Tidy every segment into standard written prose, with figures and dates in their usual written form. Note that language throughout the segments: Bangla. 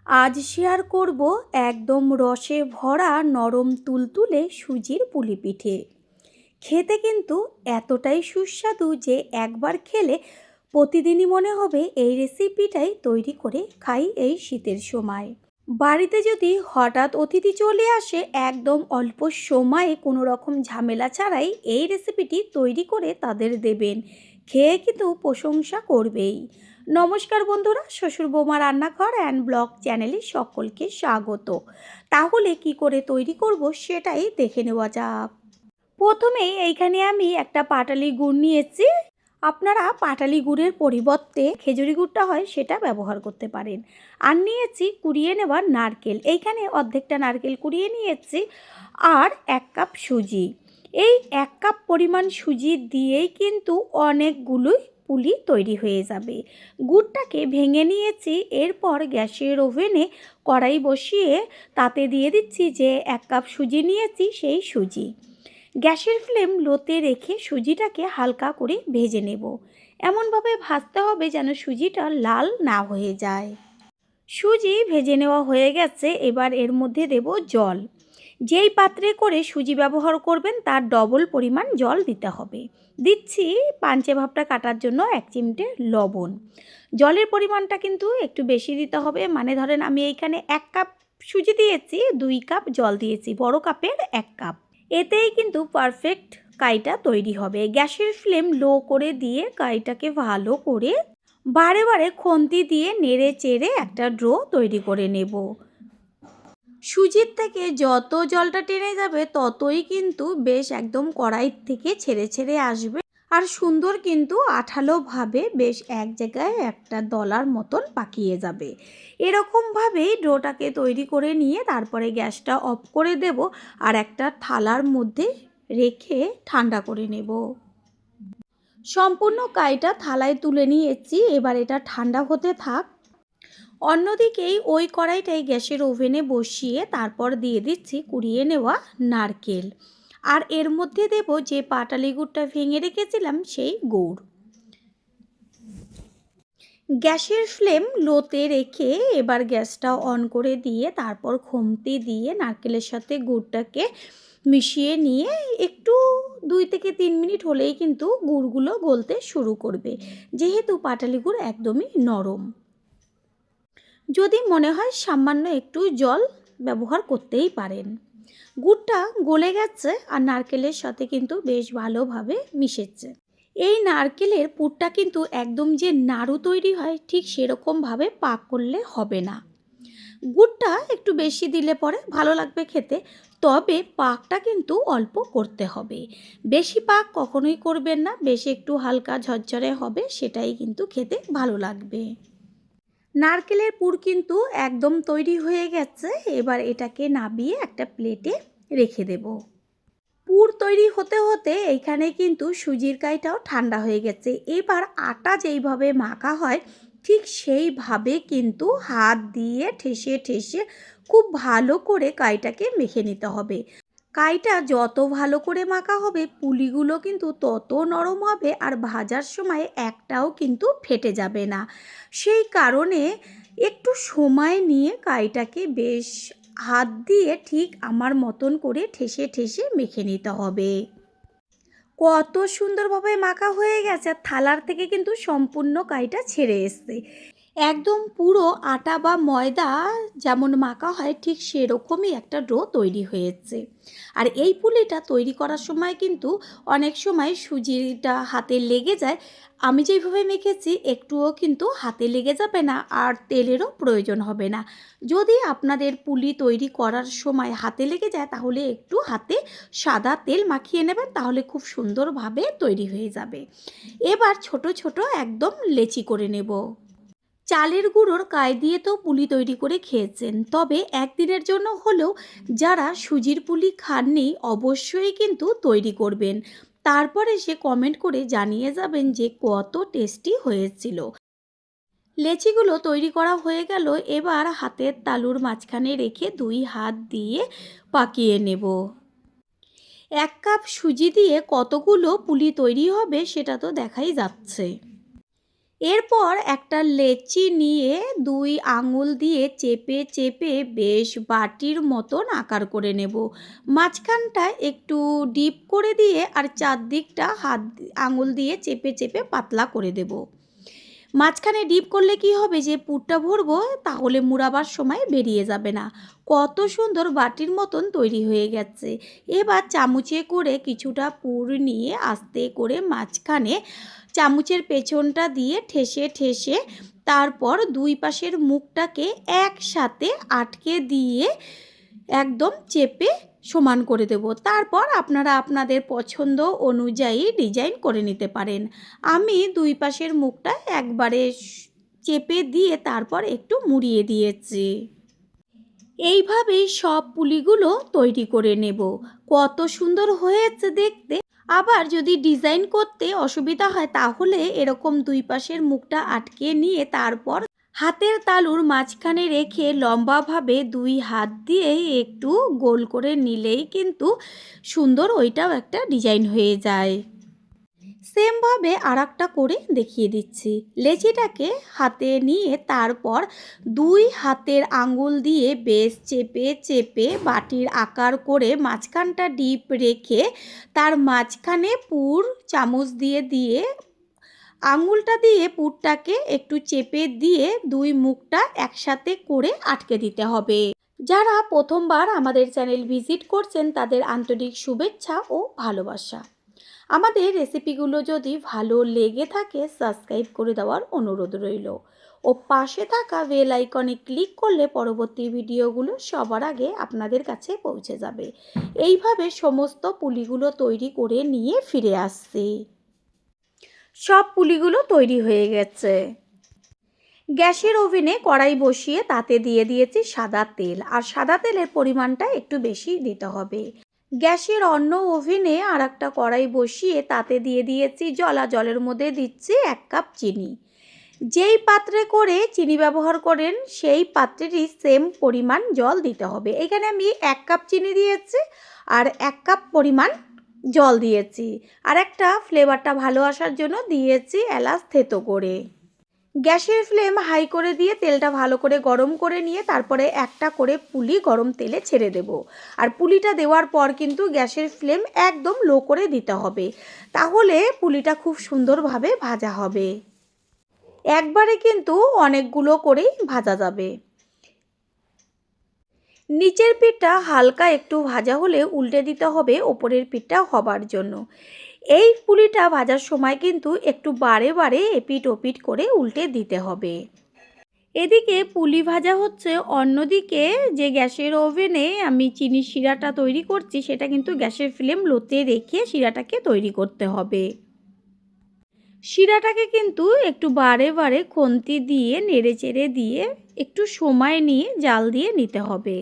আজ শেয়ার করব একদম রসে ভরা নরম তুলতুলে সুজির পুলি পিঠে। খেতে কিন্তু এতটাই সুস্বাদু যে একবার খেলে প্রতিদিনই মনে হবে এই রেসিপিটাই তৈরি করে খাই এই শীতের সময়। বাড়িতে যদি হঠাৎ অতিথি চলে আসে, একদম অল্প সময়ে কোনো রকম ঝামেলা ছাড়াই এই রেসিপিটি তৈরি করে তাদের দেবেন, খেয়ে কিন্তু প্রশংসা করবেই। নমস্কার বন্ধুরা, শ্বশুর বৌমা রান্নাঘর অ্যান্ড ব্লগ চ্যানেলে সকলকে স্বাগত। তাহলে কি করে তৈরি করব সেটাই দেখে নেওয়া যাক। প্রথমেই এইখানে আমি একটা পাটালি গুড় নিয়েছি। আপনারা পাটালি গুড়ের পরিবর্তে খেজুরি গুড়টা হয় সেটা ব্যবহার করতে পারেন। আর নিয়েছি কুড়িয়ে নেওয়া নারকেল, এইখানে অর্ধেকটা নারকেল কুড়িয়ে নিয়েছি। আর 1 কাপ সুজি। এই 1 কাপ পরিমাণ সুজি দিয়েই কিন্তু অনেকগুলোই পুলি তৈরি হয়ে যাবে। গুড়টাকে ভেঙে নিয়েছি, এরপর গ্যাসের ওভেনে কড়াই বসিয়ে তাতে দিয়ে দিচ্ছি যে 1 কাপ সুজি নিয়েছি সেই সুজি। গ্যাসের ফ্লেম লোতে রেখে সুজিটাকে হালকা করে ভেজে নেব। এমনভাবে ভাজতে হবে যেন সুজিটা লাল না হয়ে যায়। সুজি ভেজে নেওয়া হয়ে গেছে, এবার এর মধ্যে দেব জল। যেই পাত্রে করে সুজি ব্যবহার করবেন তার ডবল পরিমাণ জল দিতে হবে। দিচ্ছি পাঞ্চে ভাবটা কাটার জন্য 1 চিমটে লবণ। জলের পরিমাণটা কিন্তু একটু বেশি দিতে হবে, মানে ধরেন আমি এইখানে 1 কাপ সুজি দিয়েছি, 2 কাপ জল দিয়েছি, বড় কাপের 1 কাপ। এতেই কিন্তু পারফেক্ট কাইটা তৈরি হবে। গ্যাসের ফ্লেম লো করে দিয়ে কাইটাকে ভালো করে বারে বারে খুন্তি দিয়ে নেড়ে চেড়ে একটা ডো তৈরি করে নেব। সুজির থেকে যত জলটা টেনে যাবে ততই কিন্তু বেশ একদম কড়াই থেকে ছেড়ে ছেড়ে আসবে, আর সুন্দর কিন্তু আঠালোভাবে বেশ এক জায়গায় একটা দলার মতন পাকিয়ে যাবে। এরকমভাবেই ডোটাকে তৈরি করে নিয়ে তারপরে গ্যাসটা অফ করে দেব, আর একটা থালার মধ্যে রেখে ঠান্ডা করে নেব। সম্পূর্ণ কাইটা থালায় তুলে নিয়েছি, এবার এটা ঠান্ডা হতে থাক। অন্যদিকেই ওই কড়াইটাই গ্যাসের ওভেনে বসিয়ে তারপর দিয়ে দিচ্ছি কুড়িয়ে নেওয়া নারকেল, আর এর মধ্যে দেব যে পাটালি গুড়টা ভেঙে রেখেছিলাম সেই গুড়। গ্যাসের ফ্লেম লোতে রেখে এবার গ্যাসটা অন করে দিয়ে তারপর খুন্তি দিয়ে নারকেলের সাথে গুড়টাকে মিশিয়ে নিয়ে একটু 2 থেকে 3 মিনিট হলেই কিন্তু গুড়গুলো গলতে শুরু করবে, যেহেতু পাটালি গুড় একদমই নরম। যদি মনে হয় সামান্য একটু জল ব্যবহার করতেই পারেন। গুড়টা গলে গেছে আর নারকেলের সাথে কিন্তু বেশ ভালোভাবে মিশেছে। এই নারকেলের পুরটা কিন্তু একদম যে নাড়ু তৈরি হয় ঠিক সেরকমভাবে পাক করলে হবে না। গুড়টা একটু বেশি দিলে পরে ভালো লাগবে খেতে, তবে পাকটা কিন্তু অল্প করতে হবে। বেশি পাক কখনোই করবেন না, বেশি একটু হালকা ঝরঝরে হবে, সেটাই কিন্তু খেতে ভালো লাগবে। নারকেলের পুর কিন্তু একদম তৈরি হয়ে গেছে, এবার এটাকে নামিয়ে একটা প্লেটে রেখে দেব। পুর তৈরি হতে হতে এইখানে কিন্তু সুজির কাইটাও ঠান্ডা হয়ে গেছে। এবার আটা যেইভাবে মাখা হয় ঠিক সেইভাবে কিন্তু হাত দিয়ে ঠেসে ঠেসে খুব ভালো করে কাইটাকে মেখে নিতে হবে। কাইটা যত ভালো করে মাখা হবে পুলিগুলো কিন্তু তত নরম হবে, আর ভাজার সময় একটাও কিন্তু ফেটে যাবে না। সেই কারণে একটু সময় নিয়ে কাইটাকে বেশ হাত দিয়ে ঠিক আমার মতন করে ঠেসে ঠেসে মেখে নিতে হবে। কত সুন্দরভাবে মাখা হয়ে গেছে, আর থালার থেকে কিন্তু সম্পূর্ণ কাইটা ছেড়ে এসছে। একদম পুরো আটা বা ময়দা যেমন মাখা হয় ঠিক সেরকমই একটা ডো তৈরি হয়েছে। আর এই পুলিটা তৈরি করার সময় কিন্তু অনেক সময় সুজিটা হাতে লেগে যায়। আমি যেইভাবে মেখেছি একটুও কিন্তু হাতে লেগে যাবে না, আর তেলেরও প্রয়োজন হবে না। যদি আপনাদের পুলি তৈরি করার সময় হাতে লেগে যায় তাহলে একটু হাতে সাদা তেল মাখিয়ে নেবেন, তাহলে খুব সুন্দরভাবে তৈরি হয়ে যাবে। এবার ছোট ছোট একদম লেচি করে নেব। চালের গুঁড়োর কাই দিয়ে তো পুলি তৈরি করে খেয়েছেন, তবে একদিনের জন্য হলেও যারা সুজির পুলি খাননি অবশ্যই কিন্তু তৈরি করবেন। তারপরে সে কমেন্ট করে জানিয়ে যাবেন যে কত টেস্টি হয়েছিল। লেচিগুলো তৈরি করা হয়ে গেল, এবার হাতের তালুর মাঝখানে রেখে 2 হাত দিয়ে পাকিয়ে নেব। 1 কাপ সুজি দিয়ে কতগুলো পুলি তৈরি হবে সেটা তো দেখাই যাচ্ছে। এরপর একটা লেচি নিয়ে ২ আঙুল দিয়ে চেপে চেপে বেশ বাটির মতন আকার করে নেব। মাঝখানটা একটু ডিপ করে দিয়ে আর চারদিকটা আঙুল দিয়ে চেপে চেপে পাতলা করে দেব। মাঝখানে ডিপ করলে কি হবে, যে পুরটা ভরবো তাহলে মুড়াবার সময় বেরিয়ে যাবে না। কত সুন্দর বাটির মতন তৈরি হয়ে গেছে। এবার চামচে করে কিছুটা পুর নিয়ে আস্তে করে মাঝখানে চামচের পেছনটা দিয়ে ঠেসে ঠেসে তারপর দুই পাশের মুখটাকে একসাথে আটকে দিয়ে একদম চেপে সমান করে দেব। তারপর আপনারা আপনাদের পছন্দ অনুযায়ী ডিজাইন করে নিতে পারেন। আমি দুই পাশের মুখটা একবারে চেপে দিয়ে তারপর একটু মুড়িয়ে দিয়েছি। এইভাবেই সব পুলিগুলো তৈরি করে নেব। কত সুন্দর হয়েছে দেখতে। আবার যদি ডিজাইন করতে অসুবিধা হয় তাহলে এরকম দুই পাশের মুখটা আটকে নিয়ে তারপর হাতের তালুর মাঝখানে রেখে লম্বাভাবে দুই হাত দিয়ে একটু গোল করে নিলেই কিন্তু সুন্দর ওইটাও একটা ডিজাইন হয়ে যায়। সেমভাবে আরেকটা করে দেখিয়ে দিচ্ছি। লেচিটাকে হাতে নিয়ে তারপর দুই হাতের আঙ্গুল দিয়ে বেশ চেপে চেপে বাটির আকার করে মাঝখানটা ডিপ রেখে তার মাঝখানে পুর চামচ দিয়ে দিয়ে আঙুলটা দিয়ে পুরটাকে একটু চেপে দিয়ে দুই মুখটা একসাথে করে আটকে দিতে হবে। যারা প্রথমবার আমাদের চ্যানেল ভিজিট করছেন তাদের আন্তরিক শুভেচ্ছা ও ভালোবাসা। আমাদের রেসিপিগুলো যদি ভালো লেগে থাকে সাবস্ক্রাইব করে দেওয়ার অনুরোধ রইল ও পাশে থাকা বেল আইকনে ক্লিক করলে পরবর্তী ভিডিওগুলো সবার আগে আপনাদের কাছে পৌঁছে যাবে। এইভাবে সমস্ত পুলিগুলো তৈরি করে নিয়ে ফিরে আসছি। সব পুলিগুলো তৈরি হয়ে গেছে। গ্যাসের ওভেনে কড়াই বসিয়ে তাতে দিয়ে দিয়েছি সাদা তেল, আর সাদা তেলের পরিমাণটা একটু বেশি দিতে হবে। গ্যাসের অন্য ওভেনে আর একটা কড়াই বসিয়ে তাতে দিয়ে দিয়েছি জলের মধ্যে দিচ্ছি 1 কাপ চিনি। যেই পাত্রে করে চিনি ব্যবহার করেন সেই পাত্রেরই সেম পরিমাণ জল দিতে হবে। এখানে আমি 1 কাপ চিনি দিয়েছি আর 1 কাপ পরিমাণ জল দিয়েছি, আর একটা ফ্লেভারটা ভালো আসার জন্য দিয়েছি এলাচ থেতো করে। গ্যাসের ফ্লেম হাই করে দিয়ে তেলটা ভালো করে গরম করে নিয়ে তারপরে একটা করে পুলি গরম তেলে ছেড়ে দেব। আর পুলিটা দেওয়ার পর কিন্তু গ্যাসের ফ্লেম একদম লো করে দিতে হবে, তাহলে পুলিটা খুব সুন্দরভাবে ভাজা হবে। একবারে কিন্তু অনেকগুলো করেই ভাজা যাবে। নিচের পিঠটা হালকা একটু ভাজা হলে উল্টে দিতে হবে ওপরের পিঠটা হবার জন্য। এই পুলিটা ভাজার সময় কিন্তু একটু বারে বারে এপিট ওপিট করে উল্টে দিতে হবে। এদিকে পুলি ভাজা হচ্ছে, অন্যদিকে যে গ্যাসের ওভেনে আমি চিনির শিরাটা তৈরি করছি সেটা কিন্তু গ্যাসের ফ্লেম লোতে রেখে শিরাটাকে তৈরি করতে হবে। শিরাটাকে কিন্তু একটু বারে বারে খুন্তি দিয়ে নেড়ে চেড়ে দিয়ে একটু সময় নিয়ে জাল দিয়ে নিতে হবে।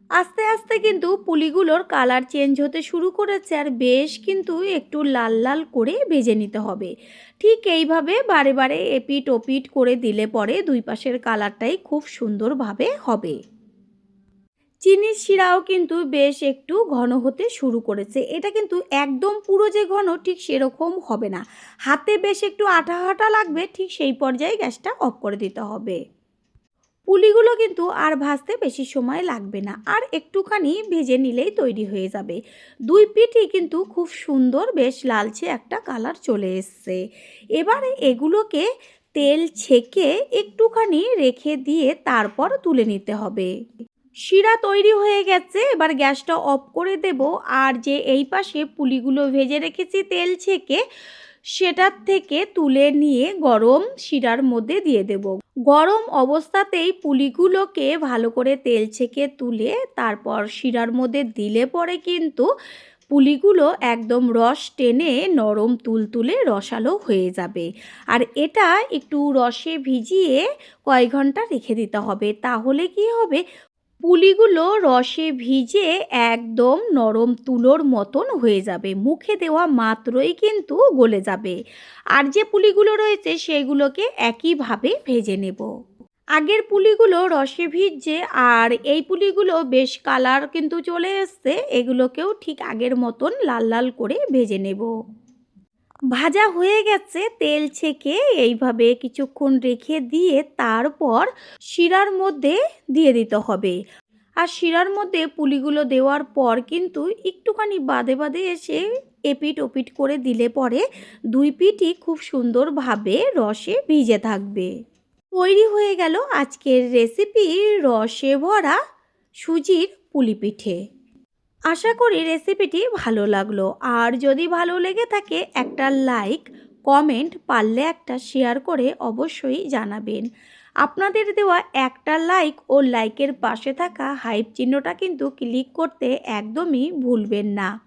আস্তে আস্তে কিন্তু পুলিগুলোর কালার চেঞ্জ হতে শুরু করেছে, আর বেশ কিন্তু একটু লাল লাল করে ভেজে নিতে হবে। ঠিক এইভাবে বারে বারে এপিট ওপিট করে দিলে পরে দুই পাশের কালারটাই খুব সুন্দরভাবে হবে। চিনির শিরাও কিন্তু বেশ একটু ঘন হতে শুরু করেছে। এটা কিন্তু একদম পুরো যে ঘন ঠিক সেরকম হবে না, হাতে বেশ একটু আঠা আঠা লাগবে, ঠিক সেই পর্যায়ে গ্যাসটা অফ করে দিতে হবে। পুলিগুলো কিন্তু আর ভাজতে বেশি সময় লাগবে না, আর একটুখানি ভেজে নিলেই তৈরি হয়ে যাবে। দুই পিঠই কিন্তু খুব সুন্দর বেশ লালচে একটা কালার চলে এসছে। এবারে এগুলোকে তেল ছেঁকে একটুখানি রেখে দিয়ে তারপর তুলে নিতে হবে। শিরা তৈরি হয়ে গেছে, এবার গ্যাসটা অফ করে দেব। আর যে এই পাশে পুলিগুলো ভেজে রেখেছি তেল ছেঁকে, সেটার থেকে তুলে নিয়ে গরম শিরার মধ্যে দিয়ে দেব। গরম অবস্থাতেই পুলিগুলোকে ভালো করে তেল ছেঁকে তুলে তারপর শিরার মধ্যে দিলে পরে কিন্তু পুলিগুলো একদম রস টেনে নরম তুলতুলে রসালো হয়ে যাবে। আর এটা একটু রসে ভিজিয়ে কয়েক ঘন্টা রেখে দিতে হবে, তাহলে কি হবে, পুলিগুলো রসে ভিজে একদম নরম তুলোর মতন হয়ে যাবে, মুখে দেওয়া মাত্রই কিন্তু গলে যাবে। আর যে পুলিগুলো রয়েছে সেগুলোকে একইভাবে ভেজে নেব। আগের পুলিগুলো রসে ভিজছে আর এই পুলিগুলো বেশ কালার কিন্তু চলে এসছে, এগুলোকেও ঠিক আগের মতন লাল লাল করে ভেজে নেব। ভাজা হয়ে গেছে, তেল ছেঁকে এইভাবে কিছুক্ষণ রেখে দিয়ে তারপর শিরার মধ্যে দিয়ে দিতে হবে। আর শিরার মধ্যে পুলিগুলো দেওয়ার পর কিন্তু একটুখানি বাদে বাদে এসে এপিট ওপিট করে দিলে পরে দুই পিঠই খুব সুন্দরভাবে রসে ভিজে থাকবে। তৈরি হয়ে গেল আজকের রেসিপি, রসে ভরা সুজির পুলি পিঠে। আশা করি রেসিপিটি ভালো লাগলো। আর যদি ভালো লেগে থাকে একটা লাইক, কমেন্ট, পারলে একটা শেয়ার করে অবশ্যই জানাবেন। আপনাদের দেওয়া একটা লাইক ও লাইকের পাশে থাকা হাইপ চিহ্নটা কিন্তু ক্লিক করতে একদমই ভুলবেন না।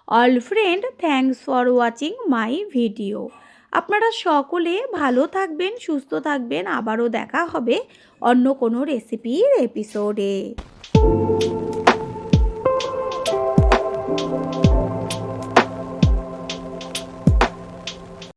All friend, thanks for watching my video. আপনারা সকলে ভালো থাকবেন, সুস্থ থাকবেন। আবারও দেখা হবে অন্য কোনো রেসিপির এপিসোডে।